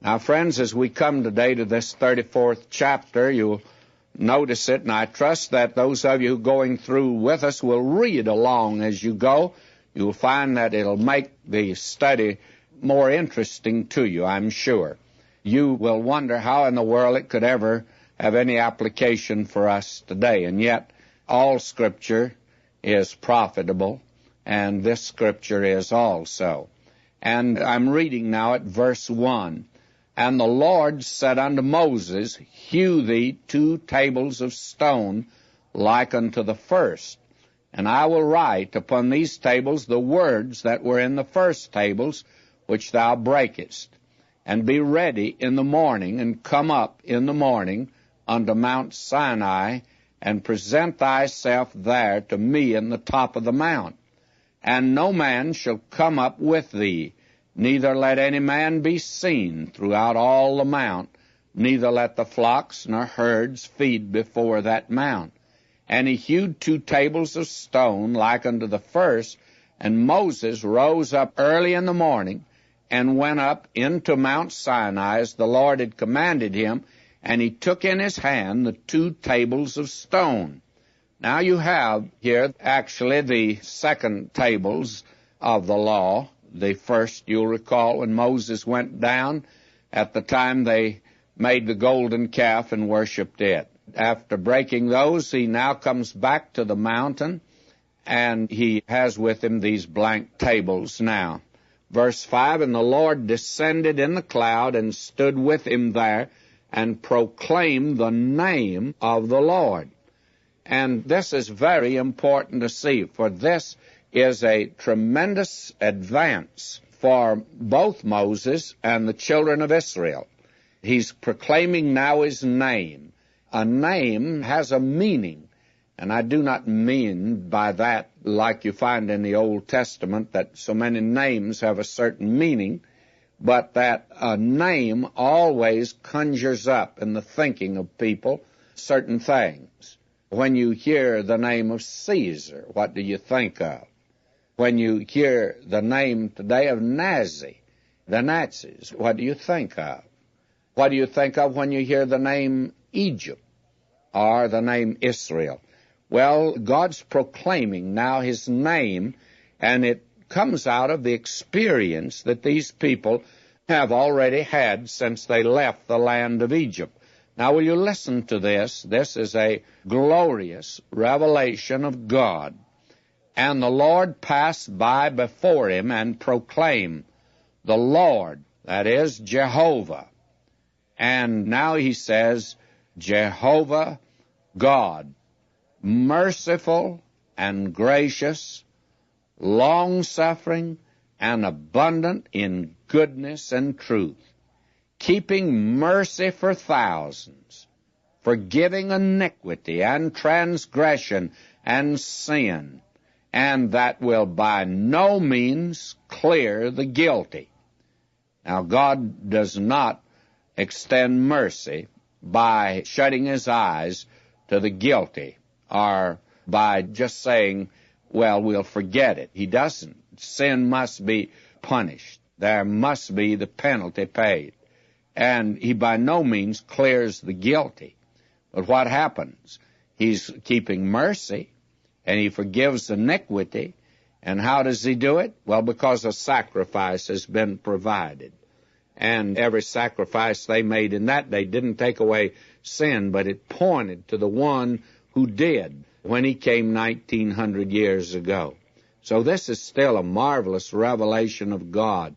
Now, friends, as we come today to this 34th chapter, you'll notice it, and I trust that those of you going through with us will read along as you go. You'll find that it'll make the study more interesting to you, I'm sure. You will wonder how in the world it could ever have any application for us today, and yet all Scripture is profitable, and this Scripture is also. And I'm reading now at verse 1. And the Lord said unto Moses, Hew thee 2 tables of stone like unto the first, and I will write upon these tables the words that were in the first tables, which thou breakest. And be ready in the morning, and come up in the morning unto Mount Sinai, and present thyself there to me in the top of the mount. And no man shall come up with thee, neither let any man be seen throughout all the mount, neither let the flocks nor herds feed before that mount. And he hewed 2 tables of stone like unto the first, and Moses rose up early in the morning, and went up into Mount Sinai as the Lord had commanded him, and he took in his hand the 2 tables of stone. Now you have here actually the 2nd tables of the law. The first, you'll recall, when Moses went down, at the time they made the golden calf and worshipped it. After breaking those, he now comes back to the mountain, and he has with him these blank tables now. Verse 5, And the Lord descended in the cloud, and stood with him there, and proclaimed the name of the Lord. And this is very important to see, for this is a tremendous advance for both Moses and the children of Israel. He's proclaiming now his name. A name has a meaning, and I do not mean by that, like you find in the Old Testament, that so many names have a certain meaning, but that a name always conjures up in the thinking of people certain things. When you hear the name of Caesar, what do you think of? When you hear the name today of Nazi, the Nazis, what do you think of? What do you think of when you hear the name Egypt or the name Israel? Well, God's proclaiming now his name, and it comes out of the experience that these people have already had since they left the land of Egypt. Now, will you listen to this? This is a glorious revelation of God. And the Lord passed by before him and proclaimed, The Lord, that is Jehovah. And now he says, Jehovah God, merciful and gracious, long-suffering and abundant in goodness and truth, keeping mercy for thousands, forgiving iniquity and transgression and sin, and that will by no means clear the guilty. Now, God does not extend mercy by shutting his eyes to the guilty or by just saying, well, we'll forget it. He doesn't. Sin must be punished. There must be the penalty paid. And he by no means clears the guilty. But what happens? He's keeping mercy, and he forgives iniquity. And how does he do it? Well, because a sacrifice has been provided. And every sacrifice they made in that day didn't take away sin, but it pointed to the one who did when he came 1900 years ago. So this is still a marvelous revelation of God.